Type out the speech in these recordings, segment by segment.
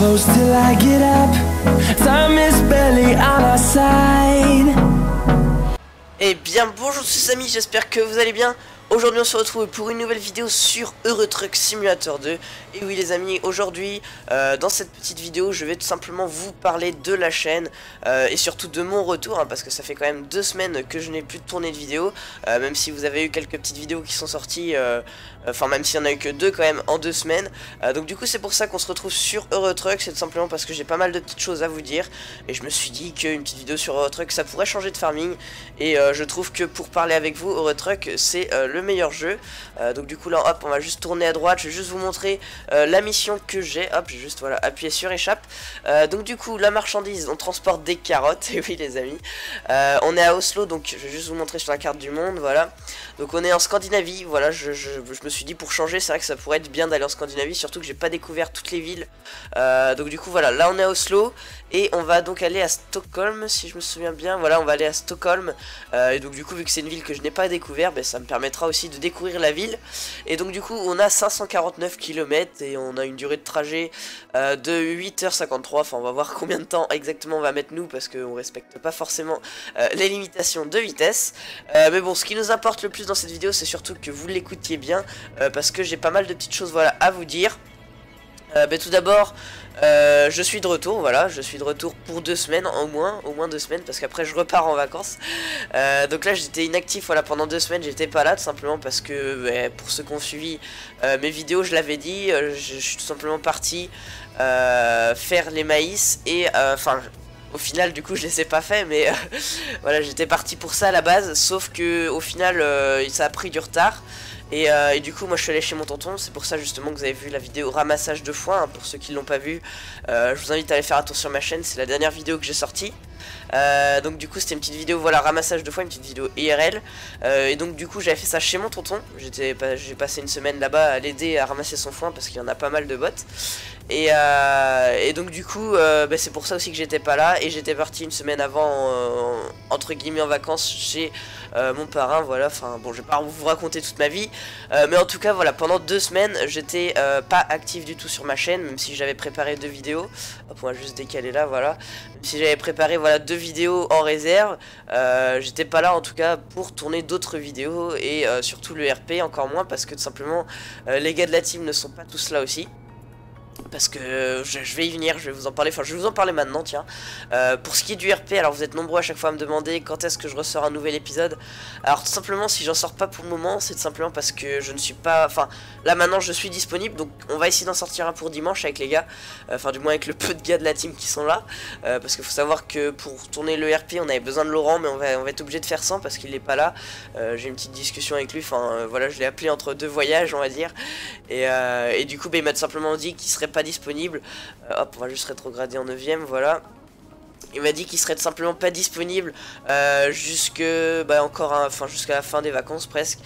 close till I get up. Time is barely on our side. Eh bien bonjour tous les amis, j'espère que vous allez bien. Aujourd'hui on se retrouve pour une nouvelle vidéo sur Euro Truck Simulator 2. Et oui les amis, aujourd'hui dans cette petite vidéo je vais tout simplement vous parler de la chaîne et surtout de mon retour parce que ça fait quand même 2 semaines que je n'ai plus tourné de vidéo, même si vous avez eu quelques petites vidéos qui sont sorties, enfin même s'il n'y en a eu que 2 quand même en 2 semaines. Donc du coup c'est pour ça qu'on se retrouve sur Euro Truck, c'est tout simplement parce que j'ai pas mal de petites choses à vous dire. Et je me suis dit qu'une petite vidéo sur Euro Truck ça pourrait changer de farming. Et je trouve que pour parler avec vous, Euro Truck c'est le meilleur jeu. Donc du coup là hop on va juste tourner à droite, je vais juste vous montrer la mission que j'ai. Hop j'ai juste voilà appuyé sur échappe. Donc du coup la marchandise, on transporte des carottes. Et oui les amis, on est à Oslo, donc je vais juste vous montrer sur la carte du monde. Voilà, donc on est en Scandinavie. Voilà, je me suis dit pour changer c'est vrai que ça pourrait être bien d'aller en Scandinavie, surtout que j'ai pas découvert toutes les villes. Donc du coup voilà, là on est à Oslo et on va donc aller à Stockholm si je me souviens bien. Voilà, on va aller à Stockholm et donc du coup vu que c'est une ville que je n'ai pas découvert, ben, ça me permettra aussi de découvrir la ville. Et donc du coup on a 549 km et on a une durée de trajet de 8h53. Enfin on va voir combien de temps exactement on va mettre nous, parce qu'on respecte pas forcément les limitations de vitesse. Mais bon, ce qui nous importe le plus dans cette vidéo c'est surtout que vous l'écoutiez bien, parce que j'ai pas mal de petites choses voilà à vous dire. Tout d'abord je suis de retour, voilà, je suis de retour pour 2 semaines au moins 2 semaines, parce qu'après je repars en vacances. Donc là j'étais inactif, voilà, pendant 2 semaines j'étais pas là, tout simplement parce que pour ceux qui ont suivi mes vidéos je l'avais dit, je suis tout simplement parti faire les maïs et enfin au final du coup je les ai pas fait, mais voilà, j'étais parti pour ça à la base, sauf que au final ça a pris du retard. Et du coup moi je suis allé chez mon tonton. C'est pour ça justement que vous avez vu la vidéo ramassage de foin, hein, pour ceux qui l'ont pas vu. Je vous invite à aller faire un tour sur ma chaîne, c'est la dernière vidéo que j'ai sortie. Donc du coup c'était une petite vidéo, voilà, ramassage de foin, une petite vidéo IRL. Et donc du coup j'avais fait ça chez mon tonton. J'ai passé une semaine là-bas à l'aider à ramasser son foin, parce qu'il y en a pas mal de bottes. Et donc du coup c'est pour ça aussi que j'étais pas là. Et j'étais parti une semaine avant entre guillemets en vacances chez mon parrain. Voilà, enfin bon, je vais pas vous raconter toute ma vie, mais en tout cas voilà, pendant 2 semaines j'étais pas actif du tout sur ma chaîne, même si j'avais préparé 2 vidéos. Hop, on va juste décaler là, voilà. Même si j'avais préparé voilà 2 vidéos en réserve, j'étais pas là en tout cas pour tourner d'autres vidéos. Et surtout le RP encore moins, parce que tout simplement les gars de la team ne sont pas tous là aussi. Parce que je vais y venir, je vais vous en parler, enfin je vais vous en parler maintenant, tiens. Pour ce qui est du RP, alors vous êtes nombreux à chaque fois à me demander quand est-ce que je ressors un nouvel épisode. Alors tout simplement, si j'en sors pas pour le moment, c'est tout simplement parce que je ne suis pas... Enfin, là maintenant je suis disponible, donc on va essayer d'en sortir un pour dimanche avec les gars. Enfin du moins avec le peu de gars de la team qui sont là. Parce qu'il faut savoir que pour tourner le RP, on avait besoin de Laurent, mais on va être obligé de faire sans parce qu'il n'est pas là. J'ai une petite discussion avec lui, enfin voilà, je l'ai appelé entre 2 voyages, on va dire. Et du coup, il m'a tout simplement dit qu'il serait pas disponible. Hop, on va juste rétrograder en 9ème, voilà. Il m'a dit qu'il serait tout simplement pas disponible jusque jusqu'à la fin des vacances presque,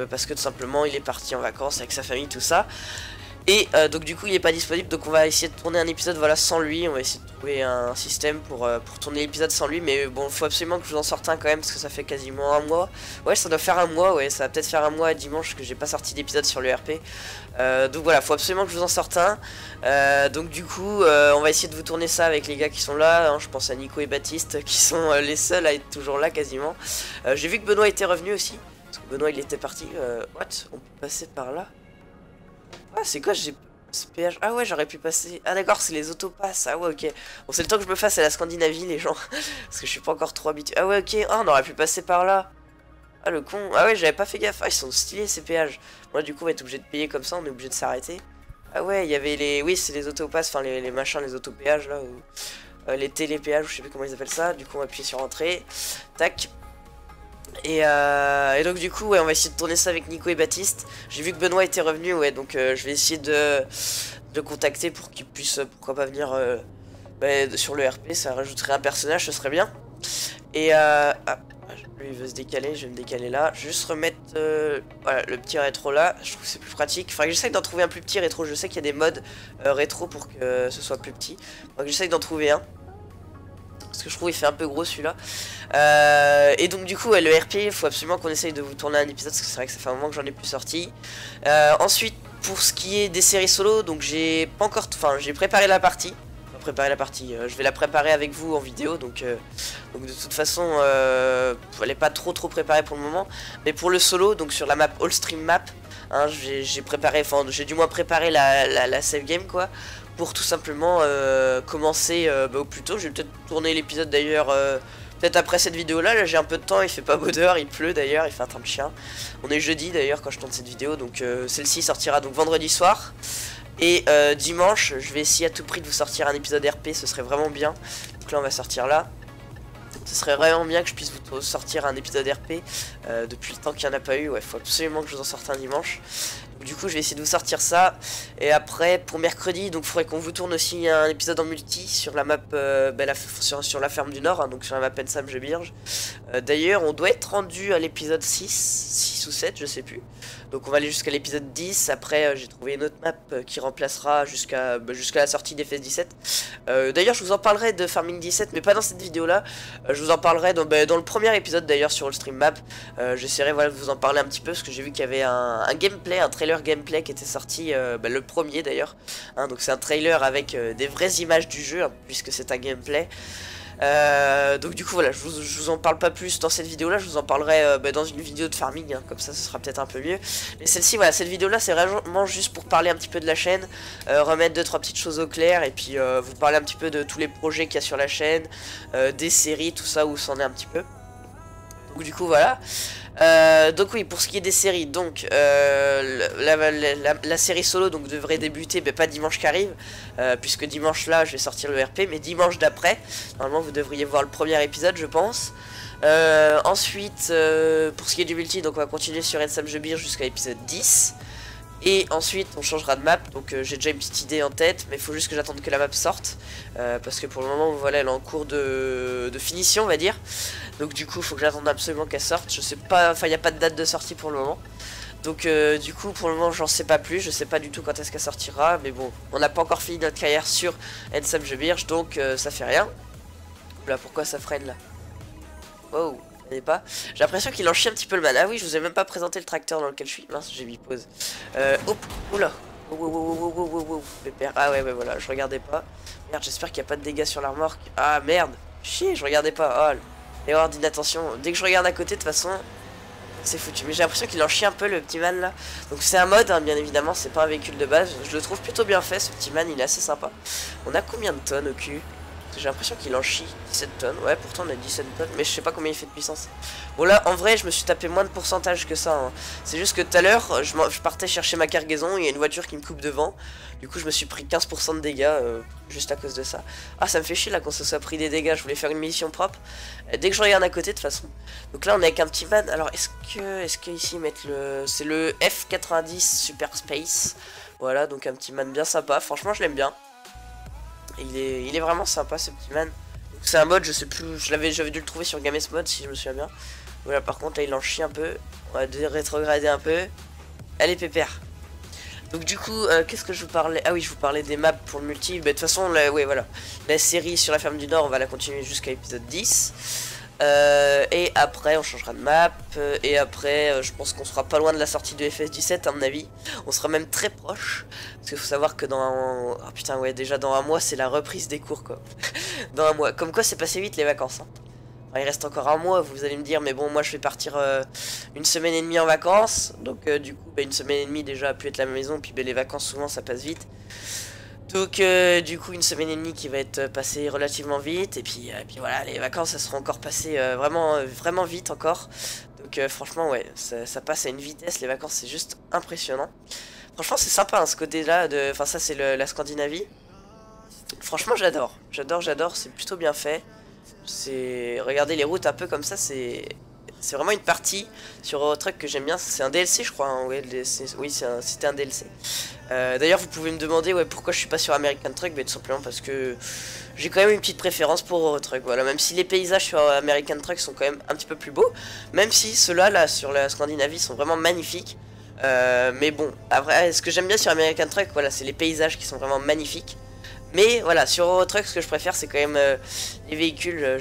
parce que tout simplement il est parti en vacances avec sa famille, tout ça. Et donc du coup il est pas disponible, donc on va essayer de tourner un épisode voilà sans lui. On va essayer de trouver un système pour tourner l'épisode sans lui. Mais bon, il faut absolument que je vous en sorte un quand même, parce que ça fait quasiment un mois. Ouais, ça doit faire un mois, ouais, ça va peut-être faire un mois dimanche que j'ai pas sorti d'épisode sur le RP. Donc voilà, faut absolument que je vous en sorte un. Donc du coup on va essayer de vous tourner ça avec les gars qui sont là, hein. Je pense à Nico et Baptiste qui sont les seuls à être toujours là quasiment. J'ai vu que Benoît était revenu aussi, parce que Benoît il était parti. What, on peut passer par là? Ah, c'est quoi, j'ai ce péage? Ah ouais, j'aurais pu passer. Ah d'accord, c'est les autopasses. Ah ouais, ok. Bon, c'est le temps que je me fasse à la Scandinavie, les gens. Parce que je suis pas encore trop habitué. Ah ouais, ok. Ah, on aurait pu passer par là. Ah, le con. Ah ouais, j'avais pas fait gaffe. Ah, ils sont stylés ces péages. Moi, du coup, on va être obligé de payer comme ça. On est obligé de s'arrêter. Ah ouais, il y avait les... Oui, c'est les autopasses. Enfin, les machins, les autopéages, là. Ou... les télépéages, je sais plus comment ils appellent ça. Du coup, on va appuyer sur entrée. Tac. Et donc du coup ouais, on va essayer de tourner ça avec Nico et Baptiste. J'ai vu que Benoît était revenu, ouais, donc je vais essayer de le contacter pour qu'il puisse pourquoi pas venir sur le RP. Ça rajouterait un personnage, ce serait bien. Et lui il veut se décaler, je vais me décaler là. Juste remettre voilà, le petit rétro là, je trouve que c'est plus pratique. Faudrait que j'essaye d'en trouver un plus petit rétro. Je sais qu'il y a des modes rétro pour que ce soit plus petit. Faudrait que j'essaye d'en trouver un, parce que je trouve il fait un peu gros celui-là. Et donc du coup ouais, le RP, il faut absolument qu'on essaye de vous tourner un épisode, parce que c'est vrai que ça fait un moment que j'en ai plus sorti. Ensuite pour ce qui est des séries solo, donc j'ai pas encore, enfin j'ai préparé la partie. Je vais la préparer avec vous en vidéo, donc de toute façon, elle est pas trop préparée pour le moment. Mais pour le solo, donc sur la map All Stream Map, hein, j'ai préparé, enfin j'ai du moins préparé la save game quoi, pour tout simplement commencer au plus tôt. Je vais peut-être tourner l'épisode d'ailleurs. Peut-être après cette vidéo là j'ai un peu de temps, il fait pas beau dehors, il pleut d'ailleurs, il fait un temps de chien. On est jeudi d'ailleurs quand je tourne cette vidéo, donc celle-ci sortira donc vendredi soir. Et dimanche, je vais essayer à tout prix de vous sortir un épisode RP, ce serait vraiment bien. Donc là on va sortir là. Ce serait vraiment bien que je puisse vous sortir un épisode RP depuis le temps qu'il n'y en a pas eu. Ouais, faut absolument que je vous en sorte un dimanche. Donc, du coup, je vais essayer de vous sortir ça. Et après, pour mercredi, donc il faudrait qu'on vous tourne aussi un épisode en multi sur la map, sur la ferme du Nord, hein, donc sur la map Ensam Gebirge. D'ailleurs, on doit être rendu à l'épisode 6 ou 7, je sais plus. Donc on va aller jusqu'à l'épisode 10. Après, j'ai trouvé une autre map qui remplacera jusqu'à la sortie d'FS17. D'ailleurs, je vous en parlerai de Farming 17, mais pas dans cette vidéo-là. Je vous en parlerai dans le premier épisode d'ailleurs sur le stream map. J'essaierai voilà, de vous en parler un petit peu parce que j'ai vu qu'il y avait un gameplay, un trailer gameplay qui était sorti, le premier d'ailleurs. Hein, donc c'est un trailer avec des vraies images du jeu, hein, puisque c'est un gameplay. Donc du coup voilà, je vous en parle pas plus dans cette vidéo là, je vous en parlerai dans une vidéo de farming, hein, comme ça ce sera peut-être un peu mieux. Mais celle-ci, voilà, cette vidéo là c'est vraiment juste pour parler un petit peu de la chaîne, remettre 2-3 petites choses au clair et puis vous parler un petit peu de tous les projets qu'il y a sur la chaîne, des séries, tout ça, où c'en est un petit peu. Donc du coup voilà. Donc oui, pour ce qui est des séries, donc la série solo donc devrait débuter, mais pas dimanche qui arrive, puisque dimanche là je vais sortir le RP, mais dimanche d'après, normalement vous devriez voir le premier épisode je pense. Ensuite, pour ce qui est du multi, donc on va continuer sur Ensam Gebirge jusqu'à l'épisode 10. Et ensuite on changera de map, donc j'ai déjà une petite idée en tête, mais il faut juste que j'attende que la map sorte, parce que pour le moment voilà elle est en cours de finition on va dire. Donc du coup il faut que j'attende absolument qu'elle sorte, je sais pas, enfin il n'y a pas de date de sortie pour le moment. Donc du coup pour le moment j'en sais pas plus, je sais pas du tout quand est-ce qu'elle sortira, mais bon, on n'a pas encore fini notre carrière sur Ensam Gebirge, donc ça fait rien. Là pourquoi ça freine là? Wow. Pas. J'ai l'impression qu'il en chie un petit peu le man. Ah oui, je vous ai même pas présenté le tracteur dans lequel je suis. Mince, j'ai mis pause. Hop, oula. Wow, pépère. Ah ouais, voilà, je regardais pas. Merde, j'espère qu'il n'y a pas de dégâts sur la remorque. Ah merde, chier, je regardais pas. Oh, l'erreur d'inattention. Dès que je regarde à côté, de toute façon, c'est foutu. Mais j'ai l'impression qu'il en chie un peu le petit man là. Donc c'est un mode, hein, bien évidemment, c'est pas un véhicule de base. Je le trouve plutôt bien fait, ce petit man, il est assez sympa. On a combien de tonnes au cul? J'ai l'impression qu'il en chie 17 tonnes. Ouais, pourtant on a 17 tonnes, mais je sais pas combien il fait de puissance. Bon là, en vrai, je me suis tapé moins de pourcentage que ça, hein. C'est juste que tout à l'heure, je partais chercher ma cargaison, il y a une voiture qui me coupe devant. Du coup, je me suis pris 15% de dégâts, juste à cause de ça. Ah, ça me fait chier là qu'on se soit pris des dégâts, je voulais faire une mission propre. Dès que je regarde à côté, de toute façon. Donc là, on est avec un petit man. Alors, est-ce que ici ils mettent le... C'est le F90 Super Space. Voilà, donc un petit man bien sympa. Franchement, je l'aime bien. Il est vraiment sympa ce petit man. C'est un mode, je sais plus, j'avais dû le trouver sur Games Mode si je me souviens bien. Voilà, par contre là il en chie un peu. On va rétrograder un peu. Allez pépère. Donc du coup, qu'est-ce que je vous parlais? Ah oui, je vous parlais des maps pour le multi. Bah, de toute façon, ouais, voilà. La série sur la ferme du Nord, on va la continuer jusqu'à l'épisode 10. Et après on changera de map. Et après je pense qu'on sera pas loin de la sortie de FS17 à mon avis. On sera même très proche. Parce qu'il faut savoir que dans... Oh putain ouais, déjà dans un mois c'est la reprise des cours quoi. Dans un mois. Comme quoi c'est passé vite les vacances, hein. Alors, il reste encore un mois, vous allez me dire, mais bon moi je vais partir une semaine et demie en vacances. Donc du coup une semaine et demie déjà à plus être à la maison. Puis les vacances souvent ça passe vite. Donc du coup une semaine et demie qui va être passée relativement vite. Et puis voilà, les vacances ça seront encore passées vraiment vite encore. Donc franchement ouais, ça passe à une vitesse, les vacances c'est juste impressionnant. Franchement c'est sympa hein, ce côté là, enfin ça c'est la Scandinavie. Franchement j'adore, c'est plutôt bien fait. Regardez les routes un peu comme ça, c'est vraiment une partie sur Eurotruck que j'aime bien. C'est un DLC je crois, hein. Ouais, oui c'était un DLC. D'ailleurs vous pouvez me demander ouais, pourquoi je suis pas sur American Truck, mais tout simplement parce que j'ai quand même une petite préférence pour Eurotruck. Voilà, même si les paysages sur American Truck sont quand même un petit peu plus beaux, même si ceux-là là sur la Scandinavie sont vraiment magnifiques. Mais bon, après ce que j'aime bien sur American Truck, voilà, c'est les paysages qui sont vraiment magnifiques. Mais voilà, sur Eurotruck ce que je préfère c'est quand même les véhicules.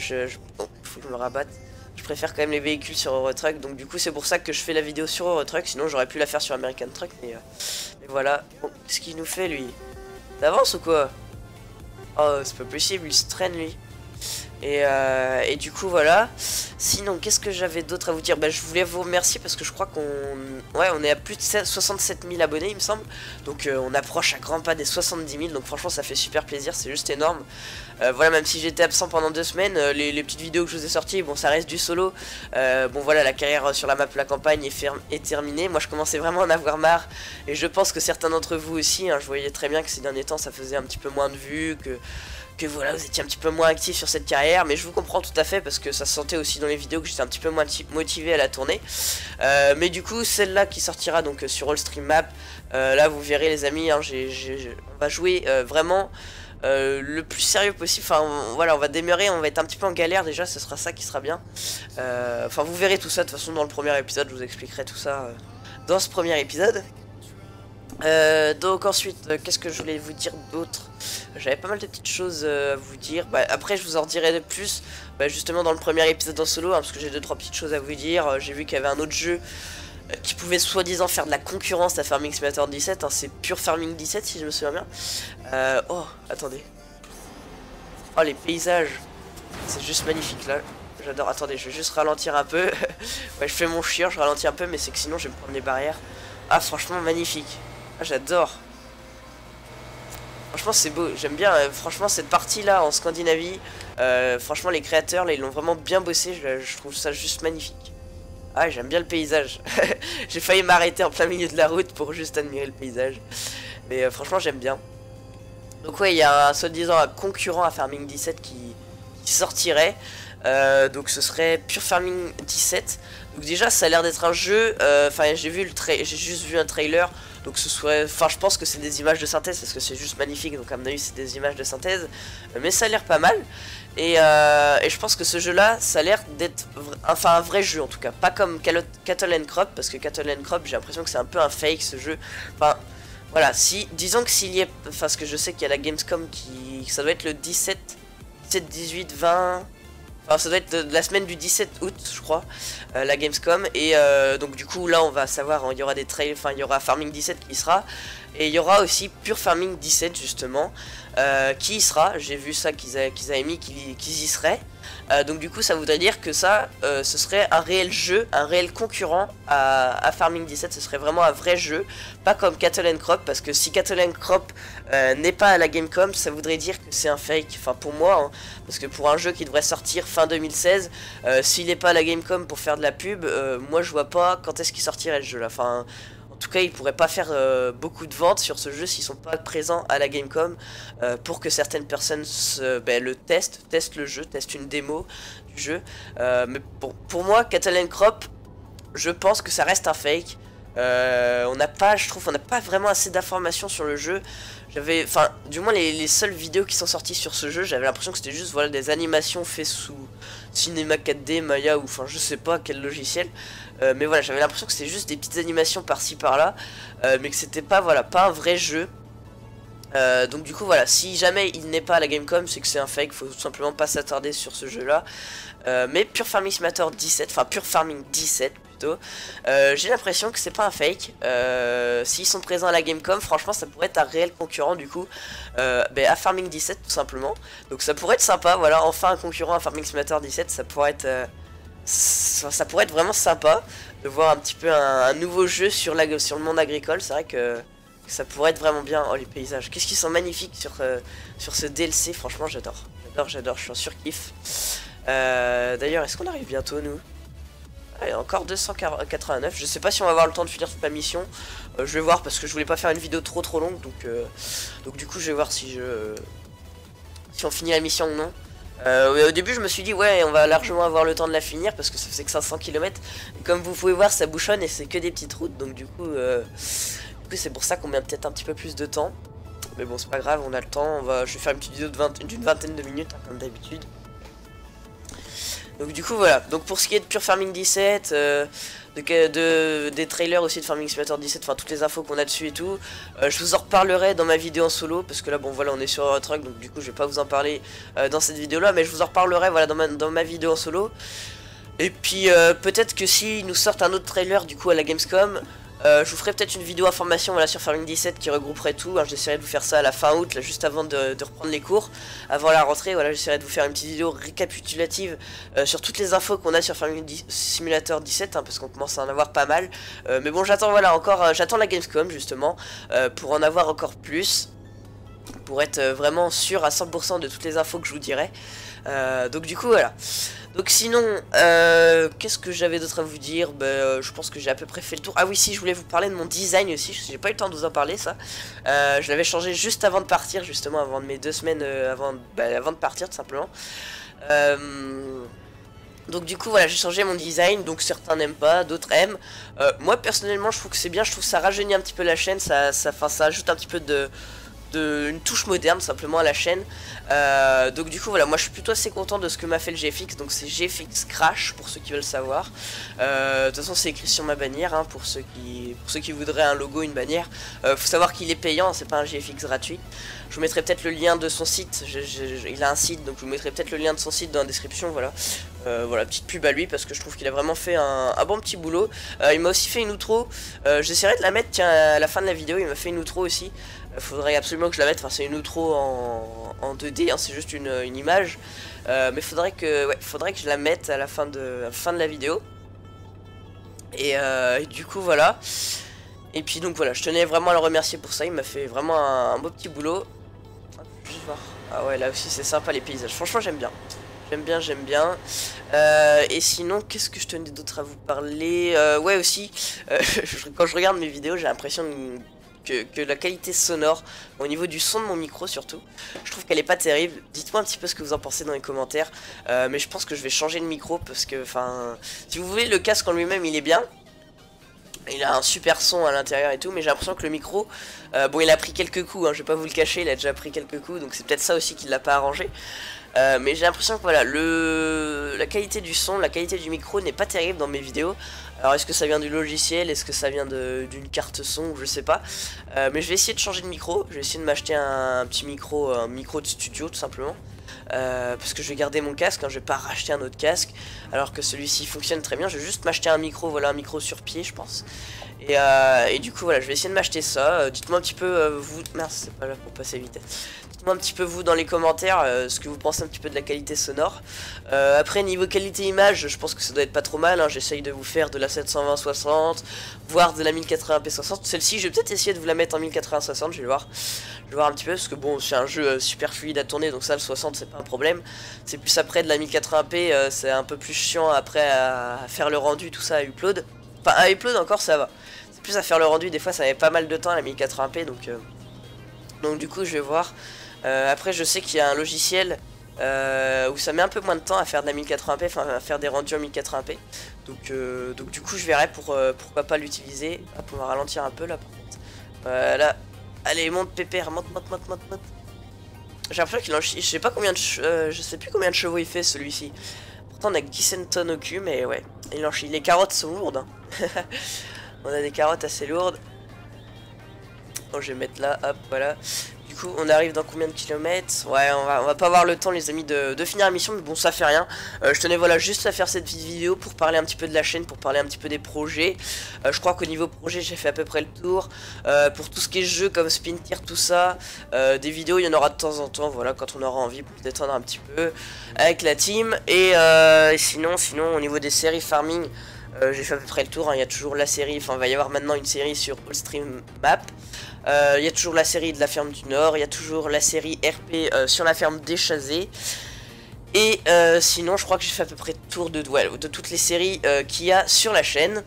Bon, faut que je me rabatte. Je préfère quand même les véhicules sur Eurotruck, donc du coup c'est pour ça que je fais la vidéo sur Eurotruck, sinon j'aurais pu la faire sur American Truck, mais voilà. Bon, qu'est-ce qu'il nous fait lui? D'avance ou quoi? Oh, c'est pas possible, il se traîne lui. Et du coup voilà. Sinon qu'est-ce que j'avais d'autre à vous dire? Bah, je voulais vous remercier parce que je crois qu'on on est à plus de 67 000 abonnés il me semble. Donc on approche à grands pas des 70 000. Donc franchement ça fait super plaisir, c'est juste énorme. Voilà, même si j'étais absent pendant 2 semaines, les petites vidéos que je vous ai sorties, bon ça reste du solo. Bon voilà, la carrière sur la map La Campagne est terminée. Moi je commençais vraiment à en avoir marre. Et je pense que certains d'entre vous aussi, hein, je voyais très bien que ces derniers temps ça faisait un petit peu moins de vues, que voilà, vous étiez un petit peu moins actif sur cette carrière, mais je vous comprends tout à fait parce que ça se sentait aussi dans les vidéos que j'étais un petit peu moins motivé à la tourner. Mais du coup, celle-là qui sortira donc sur All Stream Map, là vous verrez les amis, hein, on va jouer vraiment le plus sérieux possible. Enfin voilà, on va démarrer, on va être un petit peu en galère déjà, ce sera ça qui sera bien. Enfin vous verrez tout ça de toute façon dans le premier épisode, je vous expliquerai tout ça dans ce premier épisode. Donc ensuite, qu'est-ce que je voulais vous dire d'autre? J'avais pas mal de petites choses à vous dire. Bah, après je vous en dirai de plus justement dans le premier épisode en solo, hein, parce que j'ai 2-3 petites choses à vous dire. J'ai vu qu'il y avait un autre jeu qui pouvait soi-disant faire de la concurrence à Farming Simulator 17, hein, c'est Pure Farming 17 si je me souviens bien. Oh, attendez. Oh, les paysages, c'est juste magnifique là. J'adore. Attendez, je vais juste ralentir un peu. Ouais, je fais mon chien, je ralentis un peu, mais c'est que sinon je vais me prendre les barrières. Ah, franchement magnifique. Ah, j'adore. Franchement c'est beau, j'aime bien franchement cette partie là en Scandinavie. Franchement les créateurs là ils l'ont vraiment bien bossé, je trouve ça juste magnifique. Ah, j'aime bien le paysage. J'ai failli m'arrêter en plein milieu de la route pour juste admirer le paysage. Mais franchement j'aime bien. Donc ouais, il y a un soi-disant un concurrent à Farming 17 qui sortirait. Donc ce serait Pure Farming 17. Donc déjà ça a l'air d'être un jeu. Enfin j'ai juste vu un trailer. Donc ce serait, enfin je pense que c'est des images de synthèse parce que c'est juste magnifique. Donc à mon avis c'est des images de synthèse. Mais ça a l'air pas mal. Et je pense que ce jeu là ça a l'air d'être enfin un vrai jeu en tout cas. Pas comme Cattle and Crop, parce que Cattle and Crop j'ai l'impression que c'est un peu un fake ce jeu. Enfin voilà, disons que s'il y est, enfin parce que je sais qu'il y a la Gamescom ça doit être le 17, 18, 20. Enfin, ça doit être la semaine du 17 août, je crois, la Gamescom. Et donc du coup, là, on va savoir, hein, il y aura des trails, enfin, il y aura Farming 17 qui y sera. Et il y aura aussi Pure Farming 17, justement, qui y sera. J'ai vu ça qu'ils avaient mis qu'ils y seraient. Donc du coup, ça voudrait dire que ça, ce serait un réel jeu, un réel concurrent à Farming 17. Ce serait vraiment un vrai jeu, pas comme Cattle and Crop, parce que si Cattle and Crop n'est pas à la Gamescom, ça voudrait dire que c'est un fake. Enfin pour moi, hein, parce que pour un jeu qui devrait sortir fin 2016, s'il n'est pas à la Gamescom pour faire de la pub, moi je vois pas quand est-ce qu'il sortirait le jeu là. Enfin, en tout cas, ils pourraient pas faire beaucoup de ventes sur ce jeu s'ils sont pas présents à la Gamescom pour que certaines personnes le testent le jeu, testent une démo du jeu. Mais bon, pour moi, Cattle and Crop, je pense que ça reste un fake. On n'a pas, je trouve, on n'a pas vraiment assez d'informations sur le jeu. Enfin, du moins les seules vidéos qui sont sorties sur ce jeu, j'avais l'impression que c'était juste voilà des animations faites sous Cinema 4D, Maya ou enfin je sais pas quel logiciel. Mais voilà, j'avais l'impression que c'était juste des petites animations par-ci par-là, mais que c'était pas voilà pas un vrai jeu. Donc du coup voilà, si jamais il n'est pas à la Gamescom, c'est que c'est un fake, faut tout simplement pas s'attarder sur ce jeu là. Mais Pure Farming Simulator 17, enfin Pure Farming 17 plutôt, j'ai l'impression que c'est pas un fake. S'ils sont présents à la Gamescom, franchement ça pourrait être un réel concurrent du coup à Farming 17 tout simplement. Donc ça pourrait être sympa, voilà, enfin un concurrent à Farming Simulator 17, ça pourrait être vraiment sympa de voir un petit peu un nouveau jeu sur le monde agricole. C'est vrai que ça pourrait être vraiment bien. Oh les paysages, qu'est-ce qu'ils sont magnifiques sur ce DLC, franchement j'adore, je suis en surkiff. D'ailleurs est-ce qu'on arrive bientôt nous? Allez, encore 289, je sais pas si on va avoir le temps de finir toute la mission. Je vais voir parce que je voulais pas faire une vidéo trop longue, donc du coup je vais voir si on finit la mission ou non. Au début je me suis dit ouais on va largement avoir le temps de la finir parce que ça faisait que 500 km. Et comme vous pouvez voir ça bouchonne et c'est que des petites routes, donc du coup c'est pour ça qu'on met peut-être un petit peu plus de temps. Mais bon c'est pas grave, on a le temps, je vais faire une petite vidéo d'une vingtaine de minutes hein, comme d'habitude. Donc du coup voilà, donc pour ce qui est de Pure Farming 17, des trailers aussi de Farming Simulator 17, enfin toutes les infos qu'on a dessus et tout, je vous en reparlerai dans ma vidéo en solo, parce que là bon voilà on est sur Eurotruck, donc du coup je vais pas vous en parler dans cette vidéo là, mais je vous en reparlerai voilà dans ma vidéo en solo. Et puis peut-être que s'ils nous sortent un autre trailer du coup à la Gamescom, Je vous ferai peut-être une vidéo information voilà, sur Farming 17 qui regrouperait tout, hein. J'essaierai de vous faire ça à la fin août, là, juste avant de reprendre les cours, avant la rentrée. Voilà, j'essaierai de vous faire une petite vidéo récapitulative sur toutes les infos qu'on a sur Farming Simulator 17, hein, parce qu'on commence à en avoir pas mal. Mais bon, j'attends voilà, encore, j'attends la Gamescom justement, pour en avoir encore plus, pour être vraiment sûr à 100% de toutes les infos que je vous dirai. Donc du coup voilà. Donc sinon, qu'est-ce que j'avais d'autre à vous dire? Je pense que j'ai à peu près fait le tour. Ah oui, si, je voulais vous parler de mon design aussi. J'ai pas eu le temps de vous en parler, ça. Je l'avais changé juste avant de partir, justement, avant de mes 2 semaines, avant de partir, tout simplement. Donc du coup, voilà, j'ai changé mon design. Donc certains n'aiment pas, d'autres aiment. Moi, personnellement, je trouve que c'est bien. Je trouve que ça rajeunit un petit peu la chaîne. Ça ajoute un petit peu une touche moderne simplement à la chaîne. Donc du coup voilà, moi je suis plutôt assez content de ce que m'a fait le GFX. Donc c'est GFX Crash pour ceux qui veulent savoir. De toute façon c'est écrit sur ma bannière, hein, pour ceux qui voudraient un logo, une bannière. Faut savoir qu'il est payant, c'est pas un GFX gratuit. Je vous mettrai peut-être le lien de son site. Il a un site, donc je vous mettrai peut-être le lien de son site dans la description. Voilà, voilà, petite pub à lui parce que je trouve qu'il a vraiment fait un bon petit boulot. Il m'a aussi fait une outro. J'essaierai de la mettre, tiens, à la fin de la vidéo. Il m'a fait une outro aussi. Faudrait absolument que je la mette. Enfin, c'est une outro en 2D, hein, c'est juste une image. Mais faudrait que je la mette à la fin de la vidéo. Et du coup voilà. Et puis donc voilà, je tenais vraiment à le remercier pour ça. Il m'a fait vraiment un beau petit boulot. Juste voir. Ah ouais, là aussi c'est sympa les paysages. Franchement j'aime bien. J'aime bien. Et sinon, qu'est-ce que je tenais d'autre à vous parler? Ouais aussi, quand je regarde mes vidéos, j'ai l'impression que la qualité sonore, au niveau du son de mon micro surtout, je trouve qu'elle est pas terrible. Dites-moi un petit peu ce que vous en pensez dans les commentaires. Mais je pense que je vais changer de micro parce que, enfin, si vous voulez, le casque en lui-même il est bien. Il a un super son à l'intérieur et tout, mais j'ai l'impression que le micro, bon il a pris quelques coups, hein, je vais pas vous le cacher, il a déjà pris quelques coups, donc c'est peut-être ça aussi qui l'a pas arrangé. Mais j'ai l'impression que voilà, la qualité du son, la qualité du micro n'est pas terrible dans mes vidéos. Alors est-ce que ça vient du logiciel, est-ce que ça vient d'une carte son, je sais pas. Mais je vais essayer de changer de micro, je vais essayer de m'acheter un petit micro, un micro de studio tout simplement. Parce que je vais garder mon casque, hein, je vais pas racheter un autre casque alors que celui-ci fonctionne très bien. Je vais juste m'acheter un micro, voilà, un micro sur pied je pense. Et du coup voilà, je vais essayer de m'acheter ça. Dites-moi un petit peu vous, mince c'est pas là pour passer vite. Dites-moi un petit peu vous dans les commentaires ce que vous pensez un petit peu de la qualité sonore. Après niveau qualité image, je pense que ça doit être pas trop mal, hein. J'essaye de vous faire de la 720-60, voire de la 1080p 60. Celle-ci je vais peut-être essayer de vous la mettre en 1080-60, je vais voir. Je vais voir un petit peu parce que bon c'est un jeu super fluide à tourner, donc ça le 60 c'est pas un problème. C'est plus après de la 1080p, c'est un peu plus chiant après à faire le rendu, tout ça à upload. Enfin à upload encore ça va. C'est plus à faire le rendu, des fois ça avait pas mal de temps à la 1080p, donc du coup je vais voir. Après je sais qu'il y a un logiciel où ça met un peu moins de temps à faire de la 1080p, enfin à faire des rendus en 1080p. Donc du coup je verrai pourquoi pas l'utiliser. Hop, on va ralentir un peu là par contre. Voilà. Allez monte pépère, monte. J'ai l'impression qu'il en chie, je sais pas combien de je sais plus combien de chevaux il fait celui-ci. Pourtant on a que 17 tonnes au cul, mais ouais, il en chie. Les carottes sont lourdes, hein. On a des carottes assez lourdes. Bon, je vais mettre là, hop, voilà. Du coup, on arrive dans combien de kilomètres? Ouais, on va pas avoir le temps, les amis, de finir la mission, mais bon, ça fait rien. Je tenais, voilà, juste à faire cette petite vidéo pour parler un petit peu de la chaîne, pour parler un petit peu des projets. Je crois qu'au niveau projet, j'ai fait à peu près le tour. Pour tout ce qui est jeu, comme Spin Tier, tout ça, des vidéos, il y en aura de temps en temps, voilà, quand on aura envie pour se détendre un petit peu avec la team. Et sinon, au niveau des séries farming, j'ai fait à peu près le tour, hein. Il y a toujours la série, enfin il va y avoir maintenant une série sur All Stream Map. Il y a toujours la série de la ferme du Nord, il y a toujours la série RP sur la ferme des Chazés. Et sinon je crois que j'ai fait à peu près le tour de toutes les séries qu'il y a sur la chaîne.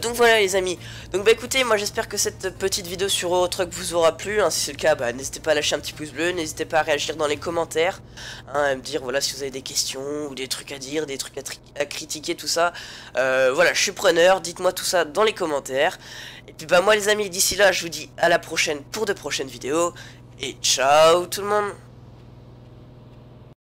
Donc voilà les amis, donc bah écoutez, moi j'espère que cette petite vidéo sur Eurotruck vous aura plu, hein. Si c'est le cas, bah n'hésitez pas à lâcher un petit pouce bleu, n'hésitez pas à réagir dans les commentaires, hein, à me dire voilà si vous avez des questions ou des trucs à dire, des trucs à critiquer, tout ça. Voilà, je suis preneur, dites-moi tout ça dans les commentaires. Et puis bah moi les amis, d'ici là je vous dis à la prochaine pour de prochaines vidéos, et ciao tout le monde.